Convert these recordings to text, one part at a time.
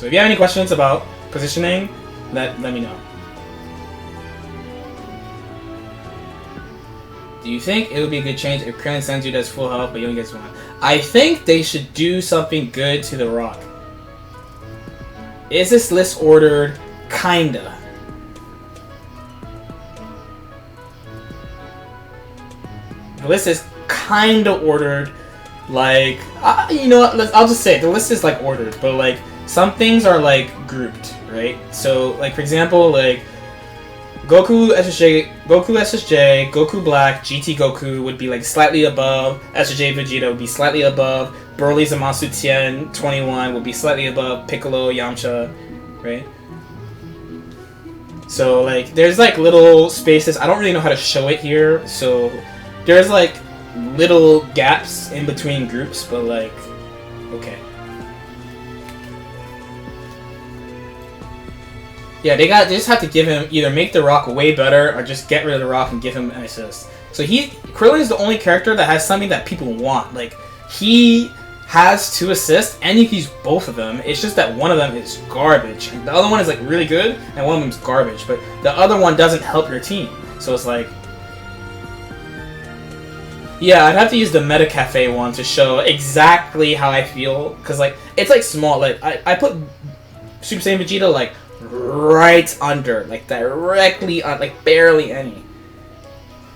So if you have any questions about positioning, let me know. Do you think it would be a good change if Krillin Senju does full health but he only gets 1? I think they should do something good to the Rock. Is this list ordered? Kinda. The list is kinda ordered. Like, you know what, I'll just say it. The list is like ordered, but like some things are like grouped, right? So like for example, like Goku SSJ, Goku Black, GT Goku would be like slightly above, SSJ Vegeta would be slightly above, Broly Zamasu Tien 21 would be slightly above Piccolo Yamcha, right? So like there's like little spaces. I don't really know how to show it here, so there's like little gaps in between groups, but like, okay. Yeah, they just have to give him, either make the Rock way better or just get rid of the Rock and give him an assist. So Krillin is the only character that has something that people want. Like, he has 2 assists and you can use both of them. It's just that one of them is garbage. And the other one is like really good and one of them is garbage. But the other one doesn't help your team. So it's like, yeah, I'd have to use the Meta Cafe one to show exactly how I feel. Because like, it's like small. Like, I put Super Saiyan Vegeta like right under, like directly on, like barely any.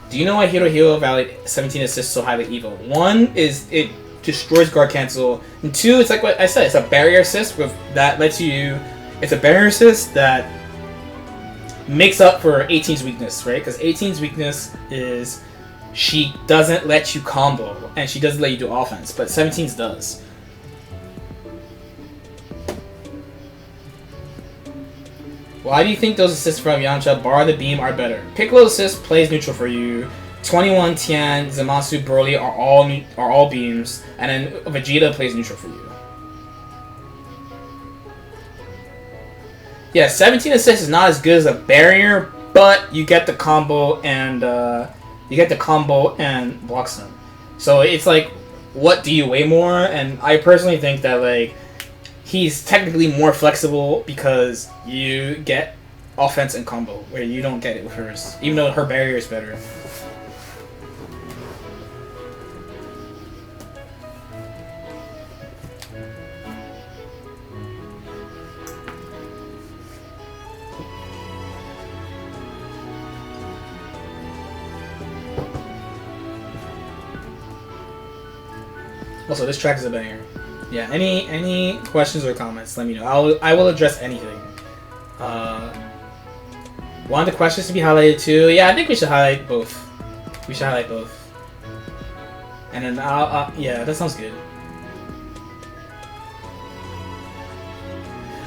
Do you know why Hero Hero Valley 17 assists so highly evil? 1 is it destroys guard cancel, and 2, it's like what I said, it's a barrier assist with that lets you. It's a barrier assist that makes up for 18's weakness, right? Because 18's weakness is she doesn't let you combo and she doesn't let you do offense, but 17's does. Why do you think those assists from Yamcha, bar the beam, are better? Piccolo assist plays neutral for you. 21, Tien, Zamasu, Broly are all beams, and then Vegeta plays neutral for you. Yeah, 17 assists is not as good as a barrier, but you get the combo and blocks them. So it's like, what do you weigh more? And I personally think that like he's technically more flexible because you get offense and combo, where you don't get it with hers, even though her barrier is better. Also, this track is a banger. Yeah, any questions or comments, let me know. I will address anything. Want the questions to be highlighted too? Yeah, I think we should highlight both. We should highlight both. And then yeah, that sounds good.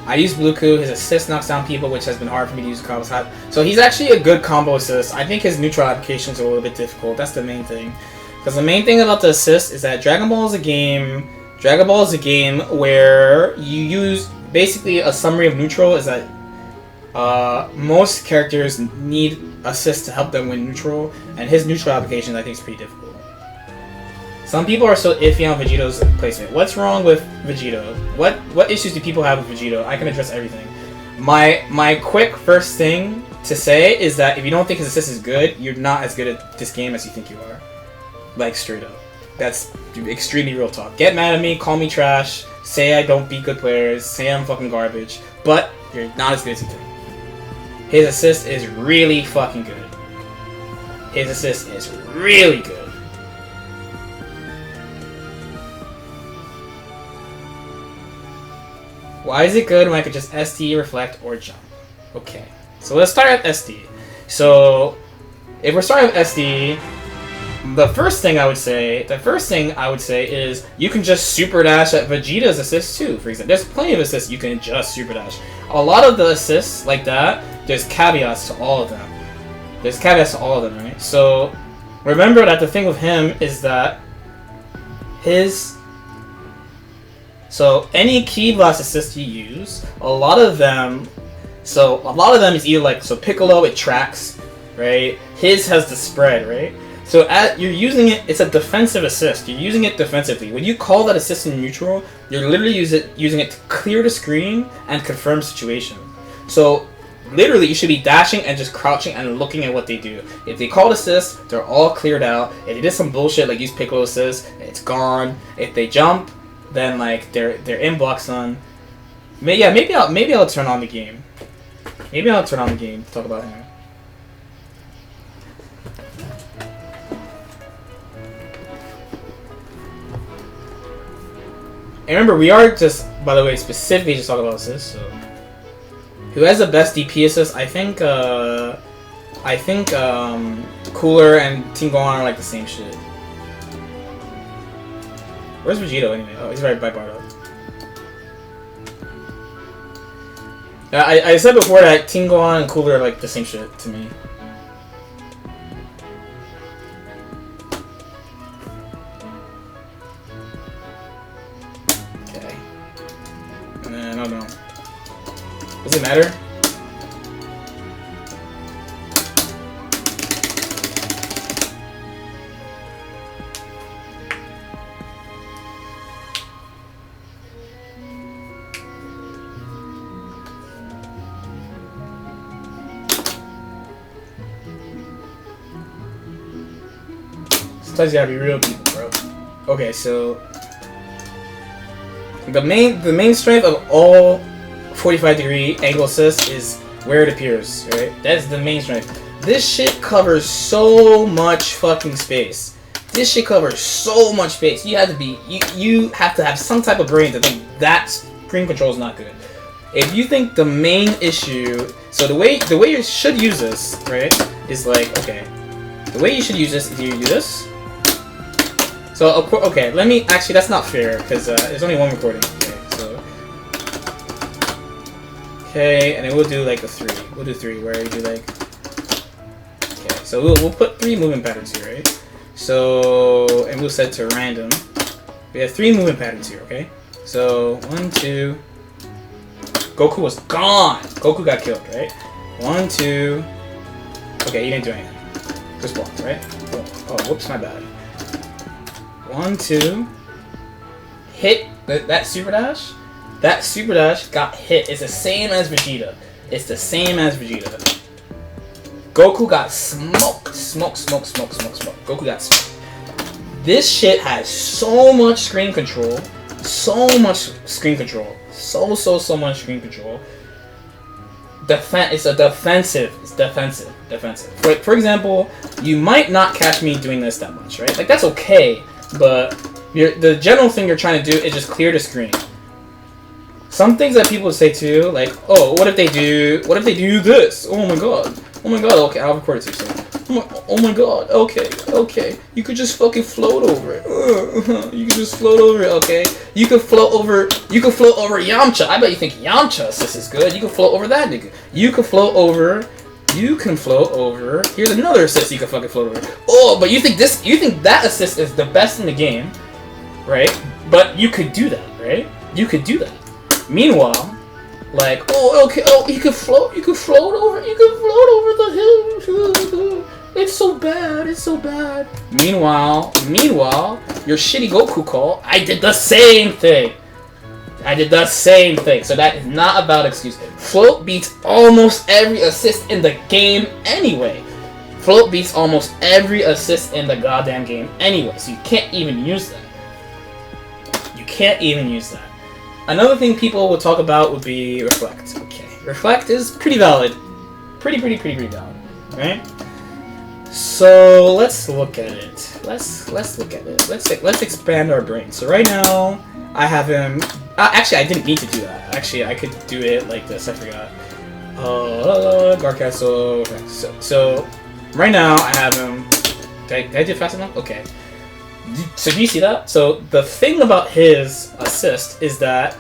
I use Blueku. His assist knocks down people, which has been hard for me to use combos. So he's actually a good combo assist. I think his neutral applications are a little bit difficult. That's the main thing. Because the main thing about the assist is that Dragon Ball is a game where you use basically a summary of neutral is that most characters need assists to help them win neutral, and his neutral application I think is pretty difficult. Some people are so iffy on Vegito's placement. What's wrong with Vegito? What issues do people have with Vegito? I can address everything. My quick first thing to say is that if you don't think his assist is good, you're not as good at this game as you think you are. Like, straight up. That's extremely real talk. Get mad at me, call me trash, say I don't beat good players, say I'm fucking garbage, but you're not as good as you think. His assist is really fucking good. His assist is really good. Why is it good when I could just SD, reflect, or jump? Okay, so let's start at SD. So, if we're starting with SD, the first thing I would say is you can just super dash at Vegeta's assist too, for example. There's plenty of assists you can just super dash. A lot of the assists like that, there's caveats to all of them. Right? So remember that the thing with him is that so any Ki Blast assist you use, a lot of them is either like, so Piccolo, it tracks, right? His has the spread, right? So you're using it. It's a defensive assist. You're using it defensively. When you call that assist in neutral, you're literally using it to clear the screen and confirm situation. So literally, you should be dashing and just crouching and looking at what they do. If they called assist, they're all cleared out. If they did some bullshit like use Piccolo assist, it's gone. If they jump, then like they're in block stun. Maybe I'll turn on the game. Maybe I'll turn on the game to talk about him. And remember, we are just, by the way, specifically just talking about assists. So, who has the best DP assist? I think Cooler and Tingon are like the same shit. Where's Vegito anyway? Oh, he's right by Bardo. I said before that Tingon and Cooler are like the same shit to me. Okay. And then, I don't know. Does it matter? Sometimes you gotta be real people, bro. Okay, so the main strength of all 45-degree angle assists is where it appears, right? That's the main strength. This shit covers so much fucking space. This shit covers so much space. You have to have some type of brain to think that screen control is not good. If you think the main issue, so the way you should use this, right, is like, okay, the way you should use this is you do this. So, okay, let me, actually, that's not fair, because there's only one recording. Okay, so, okay, and then we'll do, like, a 3. We'll do 3, where you do, like, okay, so we'll put 3 movement patterns here, right? So, and we'll set to random. We have 3 movement patterns here, okay? So, 1, 2, Goku was gone! Goku got killed, right? 1, 2, okay, he didn't do anything. Just blocked, right? Oh, whoops, my bad. 1, 2, hit that super dash. That super dash got hit. It's the same as Vegeta. It's the same as Vegeta. Goku got smoked. Smoke. Goku got smoked. This shit has so much screen control. So much screen control. So much screen control. It's a defensive. It's defensive. For example, you might not catch me doing this that much, right? Like, that's okay. But the general thing you're trying to do is just clear the screen. Some things that people say too, like, oh, what if they do this? Oh my god, okay, I'll record it to you. So, oh my god, okay, you could just fucking float over it. You could just float over it, okay? You could float over Yamcha. I bet you think Yamcha assist is good. You could float over that nigga. You can float over. Here's another assist you can fucking float over. Oh, but you think that assist is the best in the game, right? But you could do that, right? You could do that. Meanwhile, like, oh, okay, oh, you could float over the hill. It's so bad. Meanwhile, your shitty Goku call, I did the same thing. So that is not a valid excuse. Float beats almost every assist in the game anyway. Float beats almost every assist in the goddamn game anyway. So you can't even use that. Another thing people would talk about would be reflect. Okay, reflect is pretty valid. Pretty valid, right? So let's look at it. Let's expand our brain. So right now I have him. Actually, I didn't need to do that. Actually, I could do it like this. I forgot. Guard Castle. So right now I have him. Did I do it fast enough? Okay. So do you see that? So the thing about his assist is that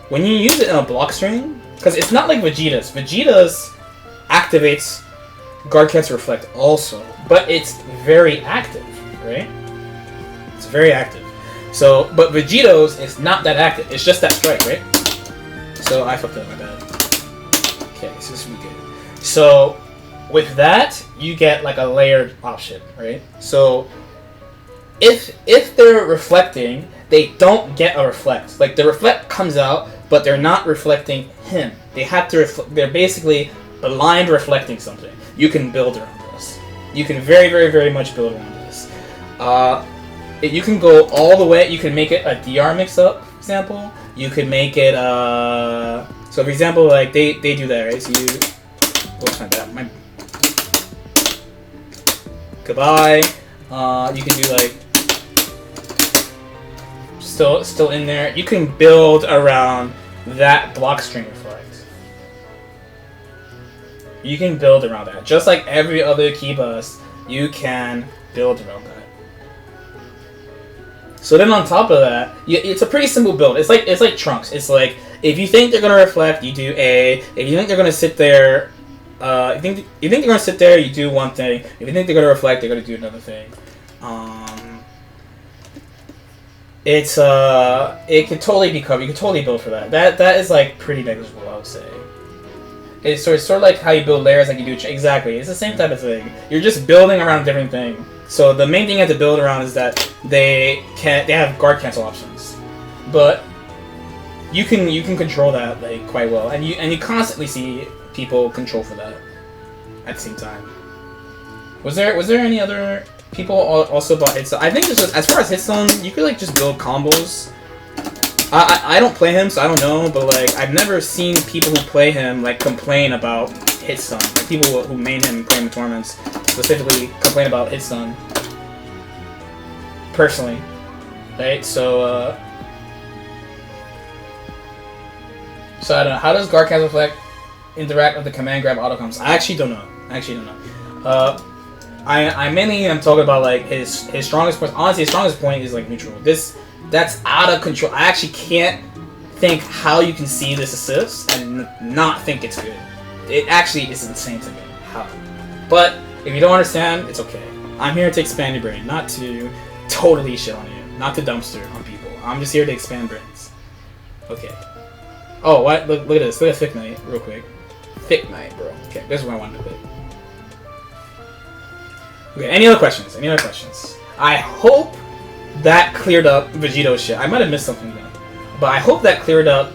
when you use it in a block string, because it's not like Vegeta's. Vegeta's activates Guard Cancel Reflect also, but it's very active, right? It's very active. So, but Vegito's is not that active. It's just that strike, right? So I fucked up, my bad. Okay, so this will be good. So with that, you get like a layered option, right? So if they're reflecting, they don't get a reflect. Like the reflect comes out, but they're not reflecting him. They have to they're basically blind reflecting something. You can build around this. You can very, very, very much build around this. You can go all the way. You can make it a DR mix-up, for example. You could make it so for example, like they do that, right? So you goodbye. You can do like still in there. You can build around that block string reflect. You can build around that. Just like every other key bus, you can build around that. So then on top of that, it's a pretty simple build. It's like Trunks. It's like if you think they're gonna reflect, you do A. If you think they're gonna sit there, you think they're gonna sit there, you do one thing. If you think they're gonna reflect, they're gonna do another thing. It could totally be covered. You could totally build for that. That is like pretty negligible, I would say. It's sort of like how you build layers, like you do exactly. It's the same type of thing. You're just building around a different thing. So the main thing you have to build around is that they have guard cancel options, but you can control that like quite well, and you constantly see people control for that at the same time. Was there any other people also bought Hitstone? I think just as far as Hitstone, you could like just build combos. I don't play him, so I don't know, but like I've never seen people who play him like complain about Hitstone. Like people who main him and play him in tournaments specifically complain about Hitstone. Personally, right? So I don't know. How does guard cancel reflect interact with the command grab autocoms? I actually don't know. I mainly am talking about like his strongest point. Honestly, his strongest point is like neutral. That's out of control. I actually can't think how you can see this assist and not think it's good. It actually is insane to me. How? But if you don't understand, it's okay. I'm here to expand your brain, not to totally shit on you, not to dumpster on people. I'm just here to expand brains. Okay. Oh, what? Look at this. Look at Thick Knight, real quick. Thick Knight, bro. Okay, this is what I wanted to play. Okay, any other questions? Any other questions? I hope that cleared up Vegito shit. I might have missed something though, but I hope that cleared up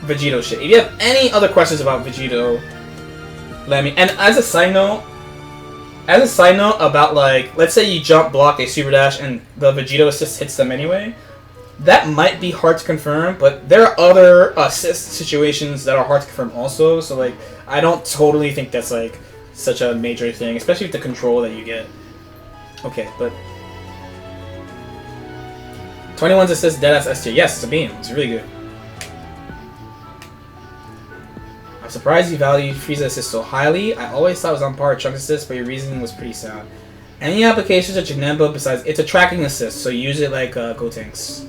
Vegito shit. If you have any other questions about Vegito, let me. And as a side note about like, let's say you jump block a super dash and the Vegito assist hits them anyway. That might be hard to confirm, but there are other assist situations that are hard to confirm also. So like, I don't totally think that's like such a major thing, especially with the control that you get. Okay, but 21's assist deadass S tier. Yes, it's a beam. It's really good. I'm surprised you valued Frieza assist so highly. I always thought it was on par with Trunks assist, but your reasoning was pretty sound. Any applications of Janemba besides it's a tracking assist, so use it like Gotenks.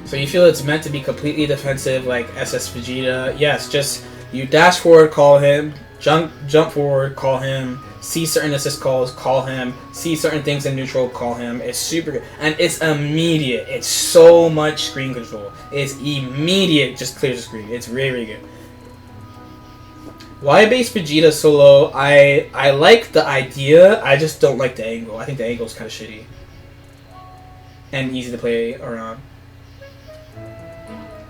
So you feel it's meant to be completely defensive like SS Vegeta? Yes, just you dash forward, call him, jump forward, call him, see certain assist calls, call him, see certain things in neutral, call him. It's super good. And it's immediate. It's so much screen control. It's immediate, just clears the screen. It's really, really good. Why base Vegeta so low? I like the idea, I just don't like the angle. I think the angle is kind of shitty. And easy to play around.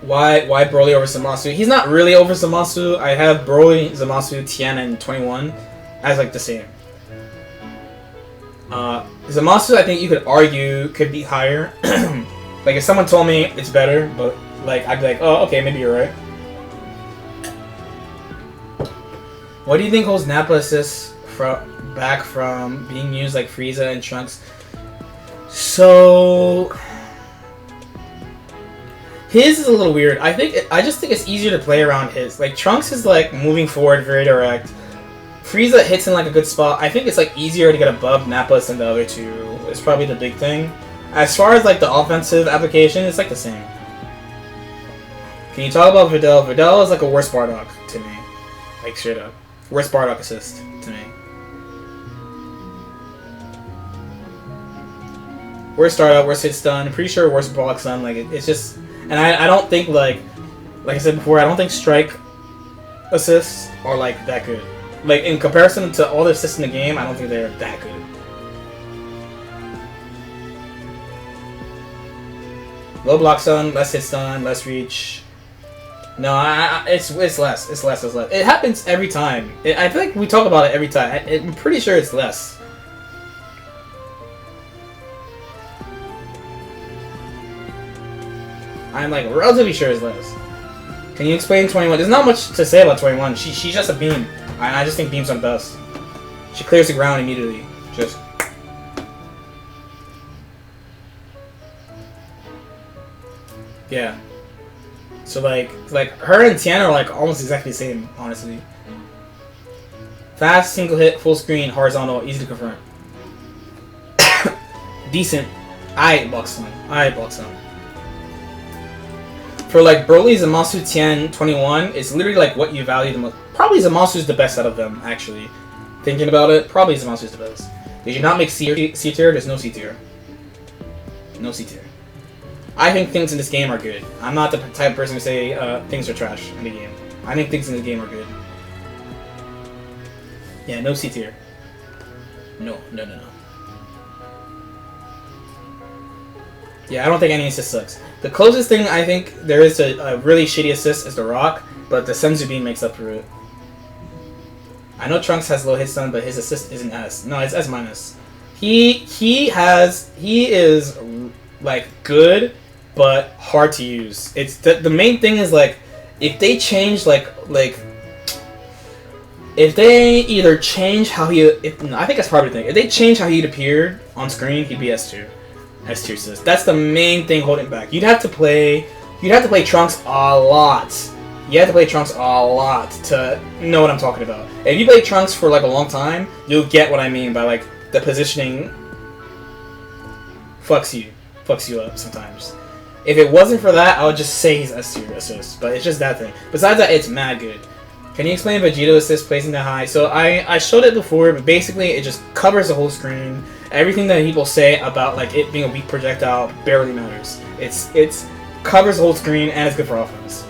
Why Broly over Zamasu? He's not really over Zamasu. I have Broly, Zamasu, Tien, and 21 as like the same. Zamasu, I think you could argue could be higher. Like if someone told me it's better, but like I'd be like, oh, okay, maybe you're right. What do you think holds Nappa assists back from being used like Frieza and Trunks? So his is a little weird. I just think it's easier to play around his. Like Trunks is like moving forward, very direct. Frieza hits in like a good spot. I think it's like easier to get above Nappa's than the other two. It's probably the big thing. As far as like the offensive application, it's like the same. Can you talk about Videl? Videl is like a worse Bardock to me. Like straight up. Worst Bardock assist to me. Worst startup, worst hit stun. I'm pretty sure worst block stun. Like it's just, and I don't think like I said before, I don't think Strike assists are like that good. Like in comparison to all the assists in the game, I don't think they're that good. Low block stun, less hit stun, less reach. No, it's less. It's less. It happens every time. I feel like we talk about it every time. I'm pretty sure it's less. I'm like relatively sure it's less. Can you explain 21? There's not much to say about 21. She's just a beam. And I just think beams are the best. She clears the ground immediately. Just. Yeah. So like her and Tiana are like almost exactly the same, honestly. Fast, single hit, full screen, horizontal, easy to confirm. Decent. I block stun. For like Broly, Zamasu, Tien, 21, it's literally like what you value the most. Probably Zamasu's the best out of them, actually. Thinking about it, probably Zamasu's the best. Did you not make C tier? There's no C tier. No C tier. I think things in this game are good. I'm not the type of person to say things are trash in the game. I think things in the game are good. Yeah, no C tier. No. Yeah, I don't think any assist sucks. The closest thing I think there is to a really shitty assist is the Rock, but the Senzu Bean makes up for it. I know Trunks has low hit stun, but his assist isn't S. No, it's S minus. He is like good, but hard to use. It's the main thing is like if they change if they either change how he I think that's probably the thing. If they change how he'd appeared on screen, he'd be S tier. S tier assist. That's the main thing holding back. You'd have to play Trunks a lot. You have to play Trunks a lot to know what I'm talking about. If you play Trunks for like a long time, you'll get what I mean by like the positioning fucks you up sometimes. If it wasn't for that, I would just say he's S tier assist, but it's just that thing. Besides that, it's mad good. Can you explain Vegito assist placing that high? So I showed it before, but basically it just covers the whole screen. Everything that people say about like it being a weak projectile barely matters. It's covers the whole screen and it's good for offense.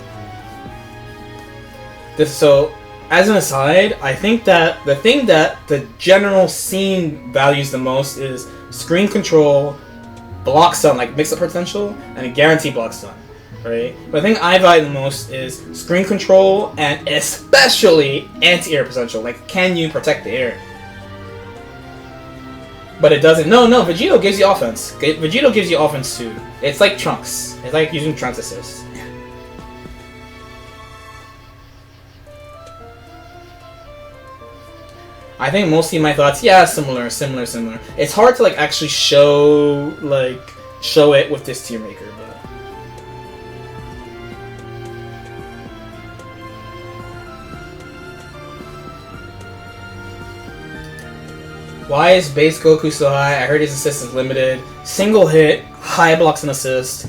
So, as an aside, I think that the thing that the general scene values the most is screen control, block stun, like mix-up potential, and a guaranteed block stun, right? But the thing I value the most is screen control and especially anti-air potential. Like, can you protect the air? But it doesn't. No, Vegito gives you offense. Vegito gives you offense too. It's like Trunks. It's like using Trunks assist. I think mostly my thoughts, yeah, similar. It's hard to like actually show it with this tier maker, but why is base Goku so high? I heard his assist is limited. Single hit, high blocks and assist.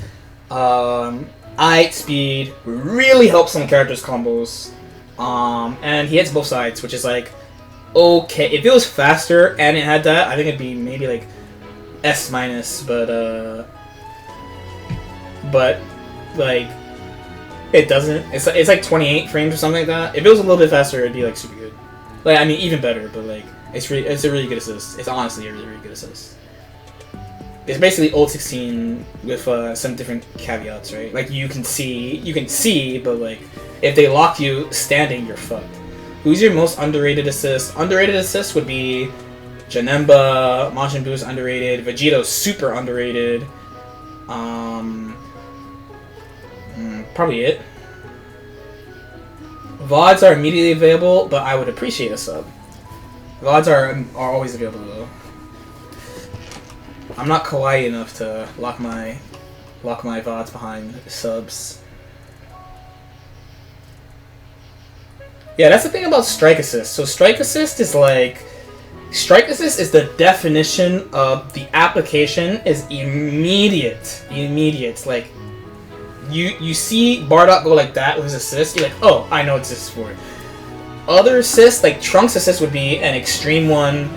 Eye speed really helps some characters' combos. And he hits both sides, which is like okay. If it was faster and it had that, I think it'd be maybe like S minus, but like it doesn't. It's like 28 frames or something like that. If it was a little bit faster, it'd be like super good. Like I mean, even better. But like it's a really good assist. It's honestly a really good assist. It's basically old 16 with some different caveats, right? Like you can see, but like if they lock you standing, you're fucked. Who's your most underrated assist? Underrated assist would be Janemba, Majin Buu's underrated, Vegito's super underrated. Probably it. VODs are immediately available, but I would appreciate a sub. VODs are always available though. I'm not kawaii enough to lock my VODs behind subs. Yeah, that's the thing about Strike Assist. So Strike Assist is the definition of the application is immediate. Immediate. Like you see Bardock go like that with his assist, you're like, oh, I know what this is for. Other assists, like Trunks assist would be an extreme one.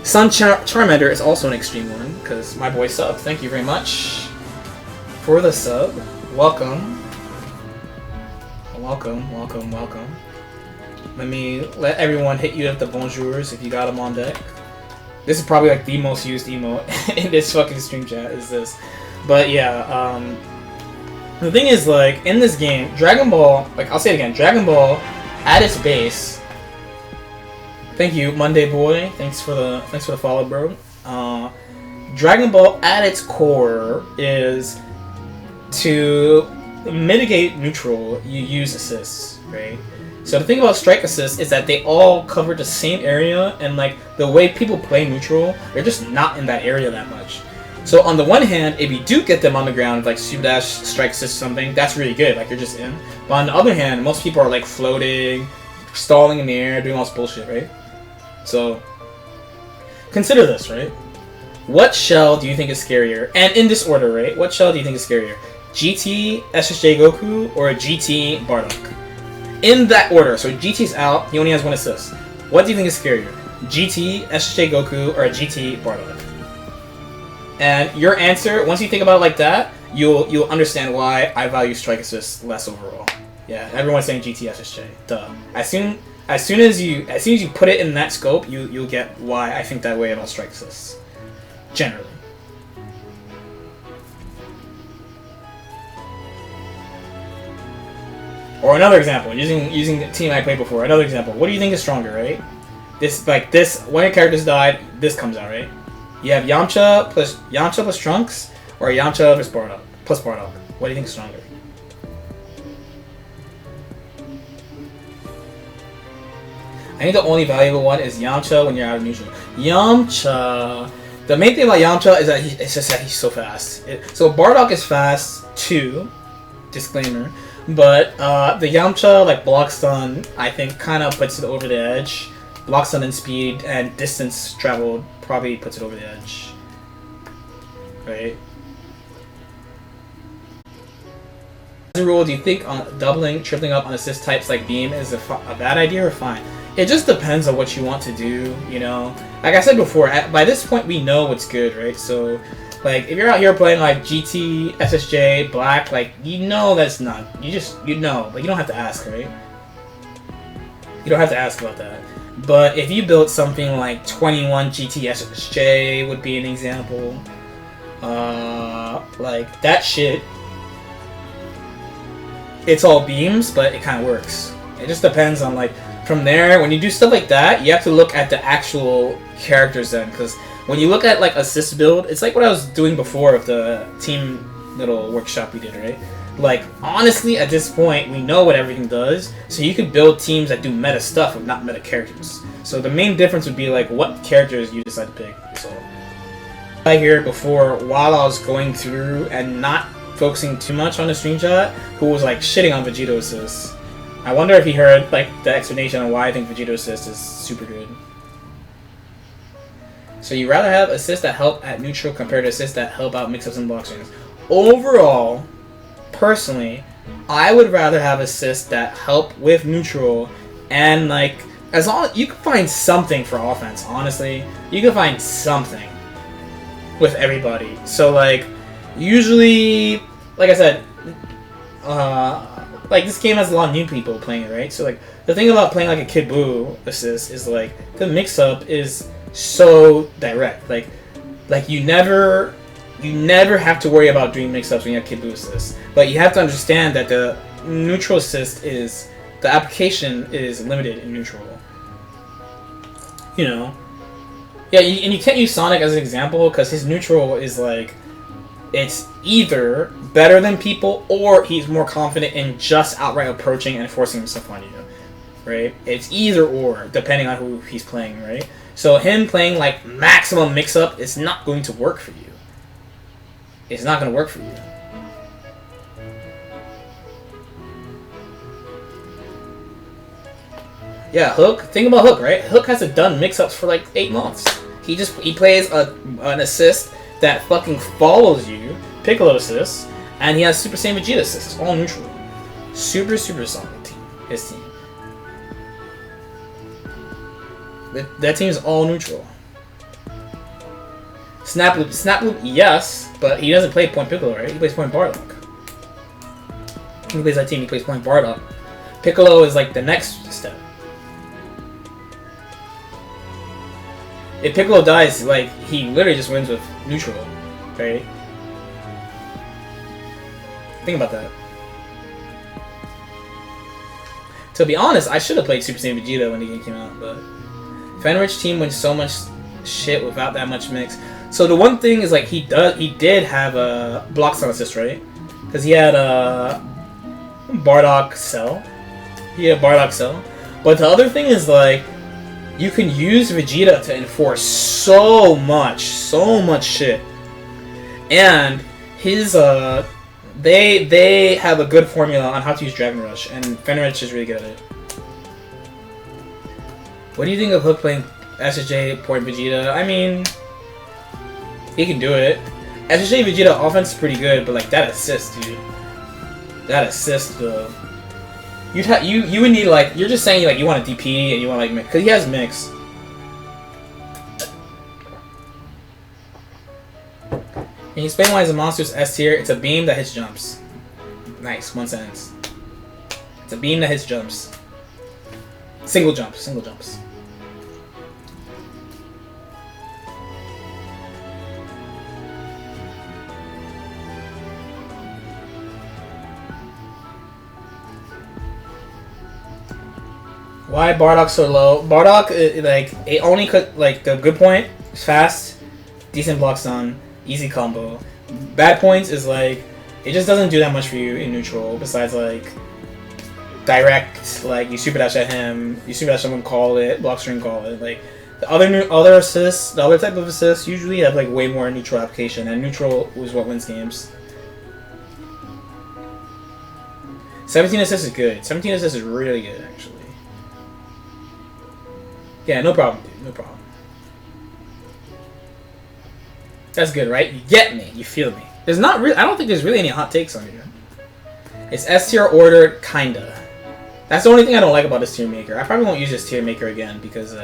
Sun Charmander is also an extreme one, because my boy subbed. Thank you very much for the sub. Welcome. welcome, welcome, welcome. Let me let everyone hit you with the bonjours if you got them on deck. This is probably like the most used emote in this fucking stream chat, is this. But yeah, the thing is, like, in this game, Dragon Ball, like, I'll say it again, Dragon Ball, at its base, thank you, Monday Boy, thanks for the follow, bro. Dragon Ball, at its core, is to mitigate neutral, you use assists, right? So the thing about strike assists is that they all cover the same area, and like the way people play neutral, they're just not in that area that much. So on the one hand, if you do get them on the ground, like super dash, strike assist, something, that's really good, like you're just in. But on the other hand, most people are like floating, stalling in the air, doing all this bullshit, right? So consider this, right? What shell do you think is scarier? And in this order, right? What shell do you think is scarier? GT, SSJ Goku, or GT Bardock? In that order. So GT's out, he only has 1 assist. What do you think is scarier? GT, SSJ Goku, or GT Bardock? And your answer, once you think about it like that, you'll understand why I value strike assist less overall. Yeah, everyone's saying GT, SSJ. Duh. As soon as you put it in that scope, you'll get why I think that way about strike assists. Generally. Or another example, using the team I played before. Another example. What do you think is stronger, right? This when your characters died, this comes out, right? You have Yamcha plus Trunks, or Yamcha plus Bardock. What do you think is stronger? I think the only valuable one is Yamcha when you're out of neutral. Yamcha. The main thing about Yamcha is that he's so fast. So Bardock is fast too. Disclaimer. But the Yamcha, like block stun, I think kind of puts it over the edge. Block stun and speed and distance traveled probably puts it over the edge. Right? As a rule, do you think on doubling, tripling up on assist types like Beam is a bad idea or fine? It just depends on what you want to do, you know? Like I said before, by this point we know what's good, right? So, like, if you're out here playing like GT, SSJ, Black, like, you know that's not, you know, but you don't have to ask, right? You don't have to ask about that. But if you built something like 21 GT SSJ would be an example, like, that shit, it's all beams, but it kind of works. It just depends on, like, from there, when you do stuff like that, you have to look at the actual characters then, because when you look at like assist build, it's like what I was doing before with the team little workshop we did, right? Like, honestly, at this point, we know what everything does, so you could build teams that do meta stuff with not meta characters. So the main difference would be like what characters you decide to pick. So I hear before, while I was going through and not focusing too much on the stream chat, who was like shitting on Vegito assist. I wonder if he heard like the explanation on why I think Vegito assist is super good. So you rather have assists that help at neutral compared to assists that help out mix-ups and block swings. Overall, personally, I would rather have assists that help with neutral, and like as long as you can find something for offense. Honestly, you can find something with everybody. So like usually, like I said, like this game has a lot of new people playing it, right? So like the thing about playing like a Kid Buu assist is like the mix-up is so direct. Like you never have to worry about doing mix-ups when you have Kid Buu assist. But you have to understand that the neutral assist is the application is limited in neutral. You know, yeah, and you can't use Sonic as an example because his neutral is like. It's either better than people or he's more confident in just outright approaching and forcing himself on you, right? It's either or, depending on who he's playing, right? So him playing like maximum mix-up is not going to work for you. It's not going to work for you. Yeah, Hook. Think about Hook, right? Hook hasn't done mix-ups for like 8 months. He plays an assist that fucking follows you, Piccolo assist, and he has Super Saiyan Vegeta assist. It's all neutral. Super solid team. His team. That team is all neutral. Snap Loop, yes, but he doesn't play Point Piccolo, right? He plays Point Bardock. He plays that team, he plays Point Bardock. Piccolo is like the next step. If Piccolo dies, like, he literally just wins with neutral, right? Think about that. To be honest, I should have played Super Saiyan Vegeta when the game came out, but Fenrich team wins so much shit without that much mix. So the one thing is, like, he did have a block stun assist, right? Because he had a Bardock Cell. He had Bardock Cell. But the other thing is, like, you can use Vegeta to enforce so much shit. And his they have a good formula on how to use Dragon Rush, and Fenrich is really good at it. What do you think of Hook playing SSJ Point Vegeta? I mean, he can do it. SSJ Vegeta offense is pretty good, but like that assist, dude. That assist, though. You would need, like, you're just saying, like, you want a DP and you want, like, mix, because he has mix. Can you explain why is a monster's S tier? It's a beam that hits jumps. Nice, one sentence. It's a beam that hits jumps. Single jumps. Why Bardock so low? Bardock, like, it only could, like, the good point is fast, decent block stun, easy combo. Bad points is, like, it just doesn't do that much for you in neutral, besides, like, direct, like, you super dash at him, you super dash someone, call it, block string, call it. Like, the other assists, the other type of assists usually have, like, way more neutral application, and neutral is what wins games. 17 assists is good. 17 assists is really good, actually. Yeah, no problem, dude. No problem. That's good, right? You get me. You feel me. There's not really. I don't think there's really any hot takes on here. It's S tier ordered, kinda. That's the only thing I don't like about this tier maker. I probably won't use this tier maker again because,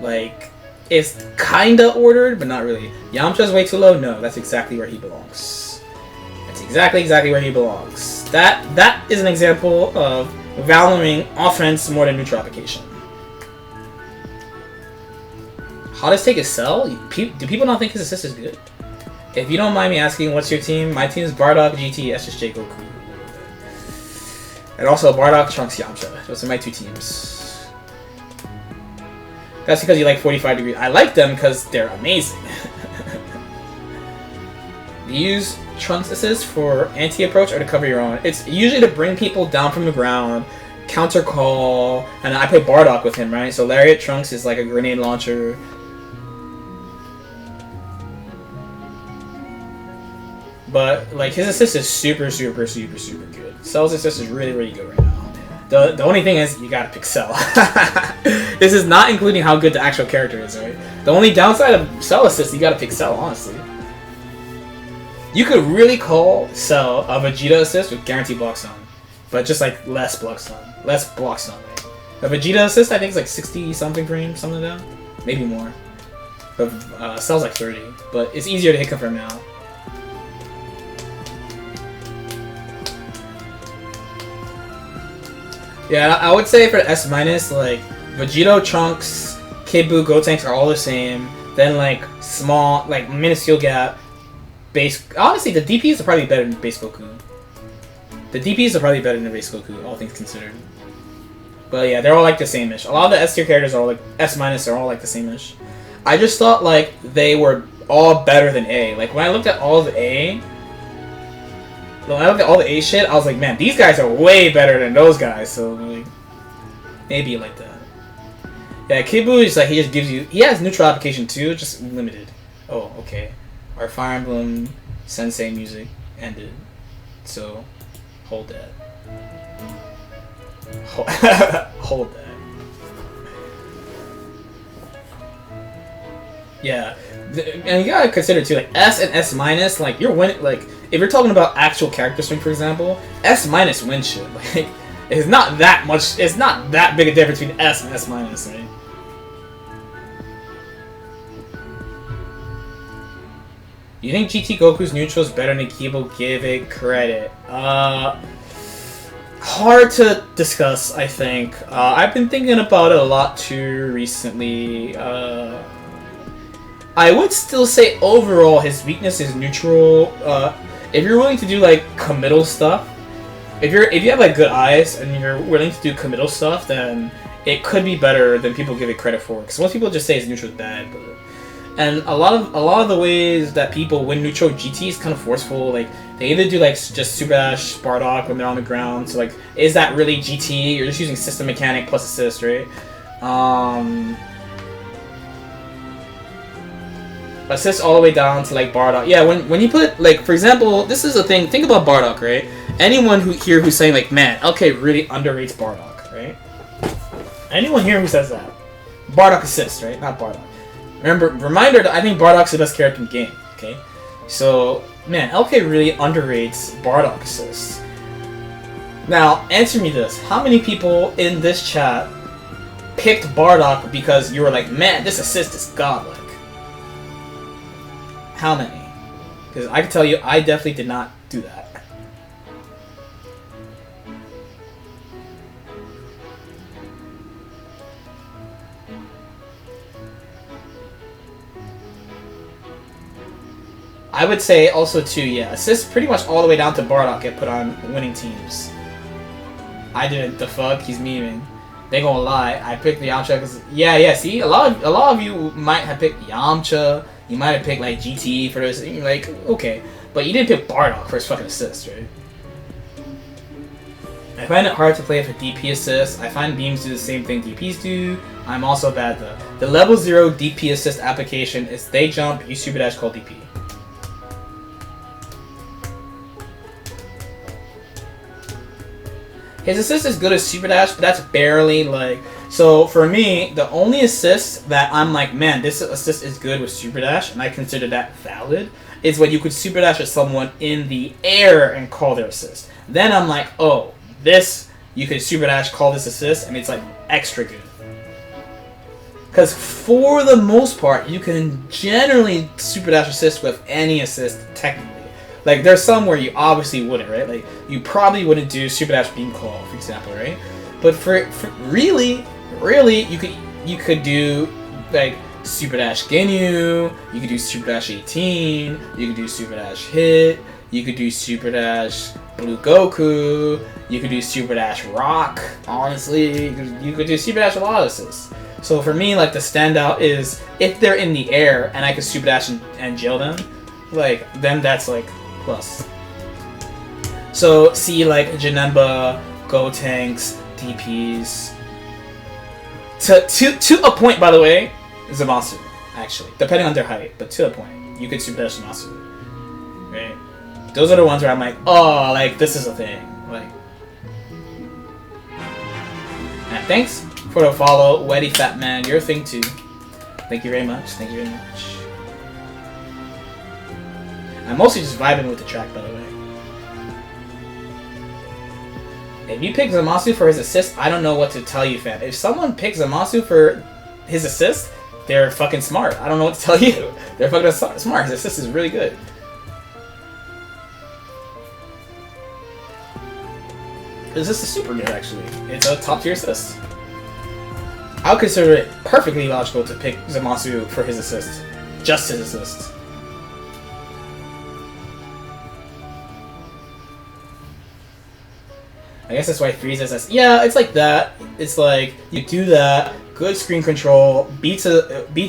like, it's kinda ordered, but not really. Yamcha's way too low. No, that's exactly where he belongs. That's exactly where he belongs. That is an example of valuing offense more than neutral application. Hottest take is Cell? Do people not think his assist is good? If you don't mind me asking, what's your team? My team is Bardock, GT, SSJ, Goku. And also Bardock, Trunks, Yamcha. Those are my two teams. That's because you like 45 degrees. I like them because they're amazing. You use Trunks assist for anti-approach or to cover your own. It's usually to bring people down from the ground, counter call, and I play Bardock with him, right? So Lariat Trunks is like a grenade launcher. But, like, his assist is super good. Cell's assist is really good right now. The only thing is, you gotta pick Cell. This is not including how good the actual character is, right? The only downside of Cell assist, you gotta pick Cell, honestly. You could really call Cell a Vegeta assist with guaranteed block stun. But just, like, less block stun. Less block stun, right? A Vegeta assist, I think, is like 60-something frames, something like that. Maybe more. But Cell's like 30. But it's easier to hit confirm now. Yeah, I would say for S-, like, Vegito, Trunks, Kid Buu, Gotenks are all the same. Then, like, small, like, minuscule gap. Base. Honestly, the DPs are probably better than base Goku. The DPs are probably better than base Goku, all things considered. But yeah, they're all like the same-ish. A lot of the S tier characters are all like S-, are all like the same-ish. I just thought, like, they were all better than A. Like, when I looked at all the A, when I looked at all the A shit, I was like, man, these guys are way better than those guys. So, like, maybe like that. Yeah, Kid Buu is like, he just gives you, he has neutral application too, just limited. Oh, okay. Our Fire Emblem Sensei music ended. So, hold that. Hold that. Yeah. And you gotta consider too, like, S and S-, like, you're winning, like, if you're talking about actual character strength, for example, S- wins shit. Like, it's not that much, it's not that big a difference between S and S-, right? You think GT Goku's neutral is better than Kibo? Give it credit. hard to discuss, I think. I've been thinking about it a lot too recently. I would still say overall his weakness is neutral. If you're willing to do like committal stuff, if you have like good eyes and you're willing to do committal stuff, then it could be better than people give it credit for. Because most people just say his neutral is bad, and a lot of the ways that people win neutral GT is kind of forceful. Like they either do like just super dash Bardock when they're on the ground. So like, is that really GT? You're just using system mechanic plus assist, right? Assist all the way down to like Bardock. Yeah, when you put like, for example, this is a thing. Think about Bardock, right? Anyone who's saying like, man, LK really underrates Bardock, right? Anyone here who says that, Bardock assist, right? Not Bardock. Remember, reminder that I think Bardock's the best character in the game. Okay, so man, LK really underrates Bardock assist. Now, answer me this: how many people in this chat picked Bardock because you were like, man, this assist is godlike? How many? Because I can tell you, I definitely did not do that. I would say also too, yeah, assists pretty much all the way down to Bardock get put on winning teams. I didn't. The fuck, he's memeing. They gonna lie. I picked the Yamcha because yeah. See, a lot of you might have picked Yamcha. You might have picked like GT for this. You're like, okay, but you didn't pick Bardock for his fucking assist, right? I find it hard to play with a DP assist. I find beams do the same thing DPs do. I'm also bad though. The level 0 DP assist application is they jump, you super dash, call DP. His assist is good as super dash, but that's barely like. So for me, the only assist that I'm like, man, this assist is good with super dash, and I consider that valid, is when you could super dash at someone in the air and call their assist. Then I'm like, oh, this you could super dash, call this assist, and it's like extra good. Because for the most part, you can generally super dash assist with any assist technically. Like, there's some where you obviously wouldn't, right? Like, you probably wouldn't do Super Dash Beam Call, for example, right? But for really, you could do, like, Super Dash Ginyu, you could do Super Dash 18, you could do Super Dash Hit, you could do Super Dash Blue Goku, you could do Super Dash Rock, honestly, you could do Super Dash a lot of assists. So for me, like, the standout is, if they're in the air and I could Super Dash and jail them, like, then that's, like, plus. So see like Janemba, Gotenks, DPs. To a point, by the way, Zamasu, actually. Depending on their height, but to a point. You could super dash Zamasu. Right? Those are the ones where I'm like, oh, like this is a thing. Like, and thanks for the follow, Weddy Fat Man, your thing too. Thank you very much. Thank you very much. I'm mostly just vibing with the track, by the way. If you pick Zamasu for his assist, I don't know what to tell you, fam. If someone picks Zamasu for his assist, they're fucking smart. I don't know what to tell you. They're fucking smart. His assist is really good. His assist is super good, actually. It's a top tier assist. I would consider it perfectly logical to pick Zamasu for his assist. Just his assist. I guess that's why Frieza says, yeah, it's like that. It's like, you do that, good screen control, beats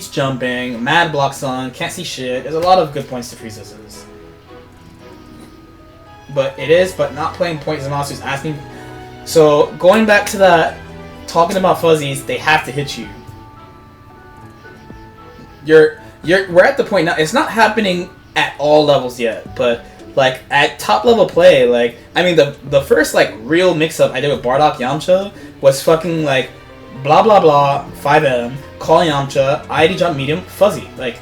jumping, mad blocks on, can't see shit. There's a lot of good points to Frieza's. But it is, but not playing point Zamasu's asking. So, going back to that, talking about fuzzies, they have to hit you. We're at the point now, it's not happening at all levels yet, but like, at top level play, like, I mean, the first, like, real mix-up I did with Bardock Yamcha was fucking, like, blah blah blah, 5M, call Yamcha, ID jump medium, fuzzy. Like,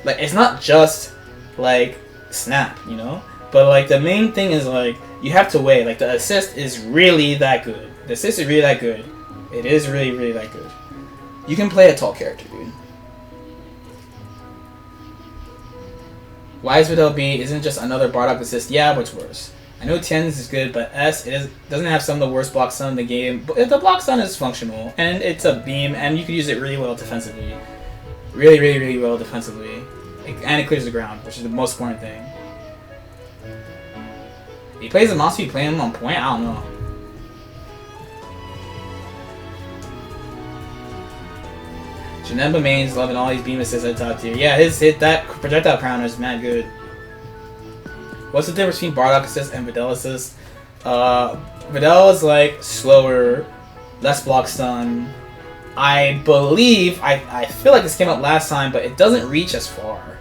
it's not just, like, snap, you know? But, like, the main thing is, like, you have to weigh. Like, the assist is really that good. The assist is really that good. It is really, really that good. You can play a tall character, dude. Wise with LB isn't just another Bardock assist. Yeah, but it's worse. I know Tien's is good, but S doesn't have some of the worst block stun in the game. But the block stun is functional, and it's a beam, and you can use it really well defensively. Really, really, really well defensively. And it clears the ground, which is the most important thing. He plays the monster, you play him on point? I don't know. Janemba main's loving all these beam assists at top tier. Yeah, that projectile counter is mad good. What's the difference between Bardock assist and Videl assist? Videl is like slower, less block stun. I believe, I feel like this came up last time, but it doesn't reach as far.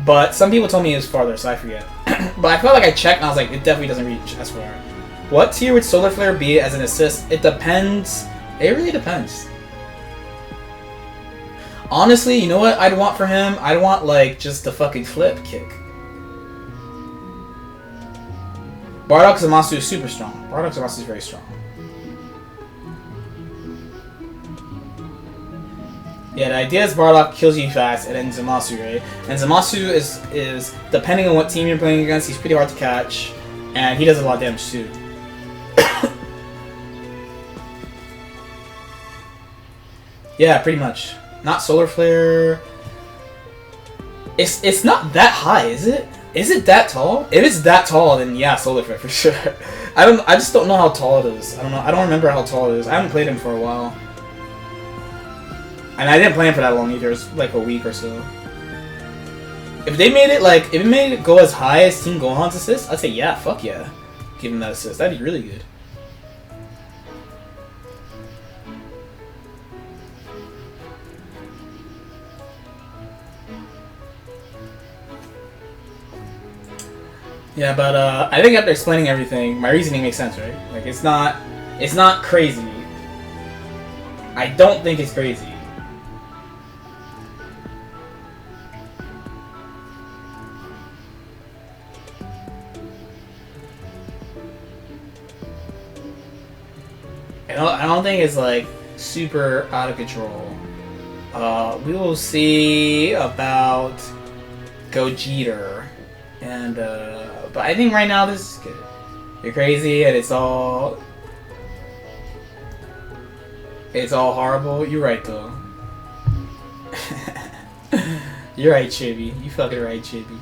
But some people told me it was farther, so I forget. But I felt like I checked and I was like, it definitely doesn't reach as far. What tier would Solar Flare be as an assist? It depends. It really depends. Honestly, you know what I'd want for him? I'd want like just the fucking flip kick. Bardock Zamasu is super strong. Bardock Zamasu is very strong. Yeah, the idea is Bardock kills you fast, and then Zamasu, right? And Zamasu is depending on what team you're playing against, he's pretty hard to catch, and he does a lot of damage too. Yeah, pretty much. Not Solar Flare. It's not that high, is it? Is it that tall? If it's that tall, then yeah, Solar Flare for sure. I just don't know how tall it is. I don't remember how tall it is. I haven't played him for a while. And I didn't play him for that long either. It was like a week or so. If they made it if it made it go as high as Team Gohan's assist, I'd say yeah, fuck yeah. Give him that assist. That'd be really good. Yeah, but I think after explaining everything, my reasoning makes sense, right? Like it's not crazy. I don't think it's crazy. I don't think it's like super out of control. We will see about Gogeta, and but I think right now this is good. You're crazy, and it's all horrible. You're right though. You're right, Chibi. You fucking right, Chibi.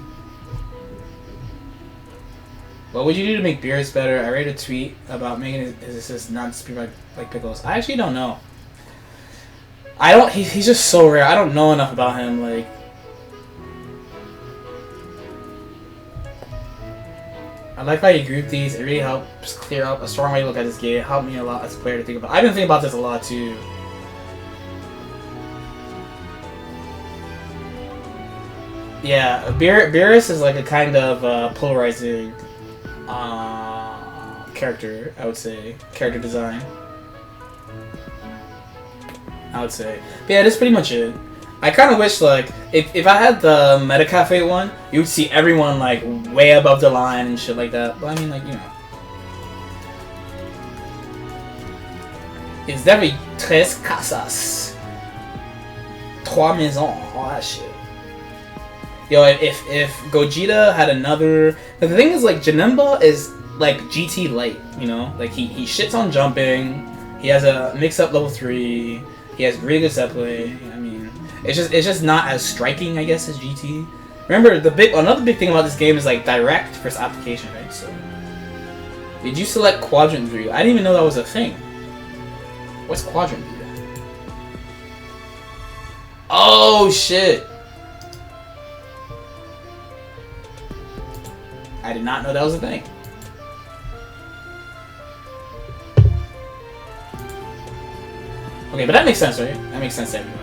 What would you do to make Beerus better? I read a tweet about making his assist not speed like Pickles. I actually don't know. He's just so rare. I don't know enough about him. Like, I like how you group these. It really helps clear up a strong way to look at this game. It helped me a lot as a player to think about. I've been thinking about this a lot too. Yeah, Beerus is like a kind of polarizing character, I would say. Character design, I would say. But yeah, that's pretty much it. I kind of wish, like, if I had the Metacafe one, you would see everyone, like, way above the line and shit like that. But I mean, like, you know. It's definitely tres casas. Trois maisons. All that shit. Yo, if Gogeta had another... The thing is, like, Janemba is, like, GT light, you know? Like, he shits on jumping. He has a mix-up level 3. He has really good set play. I mean, it's just not as striking, I guess, as GT. Remember, another big thing about this game is, like, direct versus application, right? So, did you select Quadrant View? I didn't even know that was a thing. What's Quadrant View? Oh, shit! I did not know that was a thing. Okay, but that makes sense, right? That makes sense to everybody.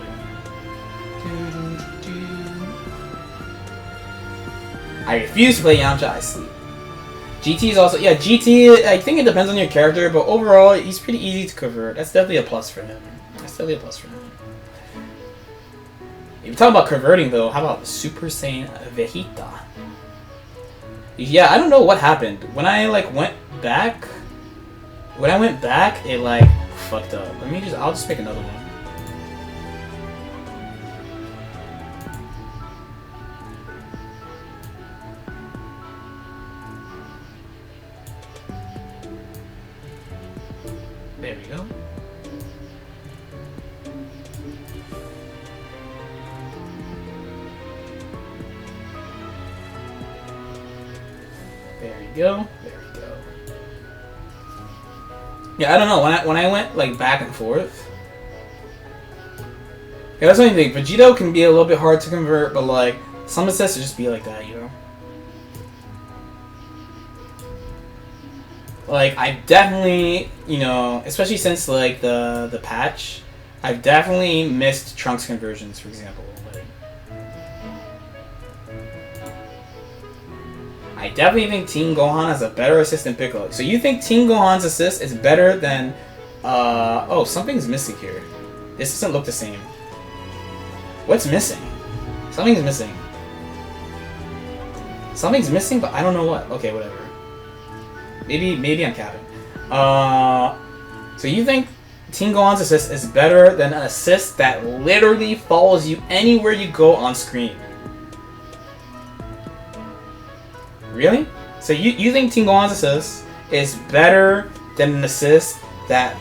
I refuse to play Yamcha, I sleep. GT is also... Yeah, GT, I think it depends on your character, but overall, he's pretty easy to convert. That's definitely a plus for him. That's definitely a plus for him. If you're talking about converting, though, how about Super Saiyan Vegeta? Yeah, I don't know what happened. When I, like, went back... it, like, fucked up. I'll just make another one. There we go. There we go. There we go. Yeah, I don't know. When I went like back and forth, yeah, that's the only thing. Vegito can be a little bit hard to convert, but like some assists just be like that, you know. Like I definitely, you know, especially since like the patch, I've definitely missed Trunks conversions, for example. Like, I definitely think Teen Gohan has a better assist than Piccolo. So you think Teen Gohan's assist is better than? Oh, something's missing here. This doesn't look the same. What's missing? Something's missing. Something's missing, but I don't know what. Okay, whatever. Maybe I'm capping. So you think Teen Gohan's assist is better than an assist that literally follows you anywhere you go on screen? Really? So you think Teen Gohan's assist is better than an assist that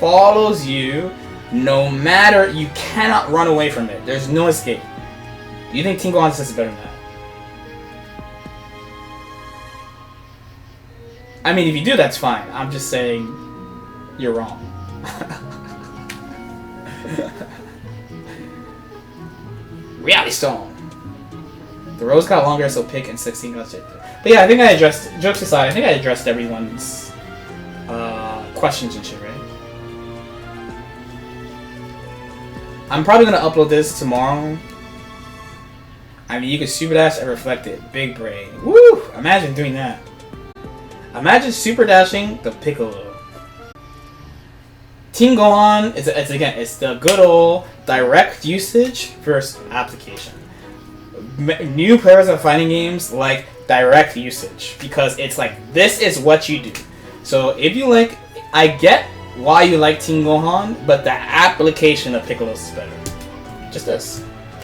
follows you no matter, you cannot run away from it. There's no escape. You think Teen Gohan's assist is better than that? I mean, if you do, that's fine. I'm just saying you're wrong. Reality Stone. The rows got longer, so pick and 16 got straight. But yeah, I think I addressed, jokes aside, I think I addressed everyone's questions and shit, right? I'm probably going to upload this tomorrow. I mean, you can super dash and reflect it. Big brain. Woo! Imagine doing that. Imagine super dashing the Piccolo. Teen Gohan is it's the good old direct usage versus application. New players of fighting games like direct usage because it's like this is what you do. So if you like, I get why you like Teen Gohan, but the application of Piccolo is better. Just this.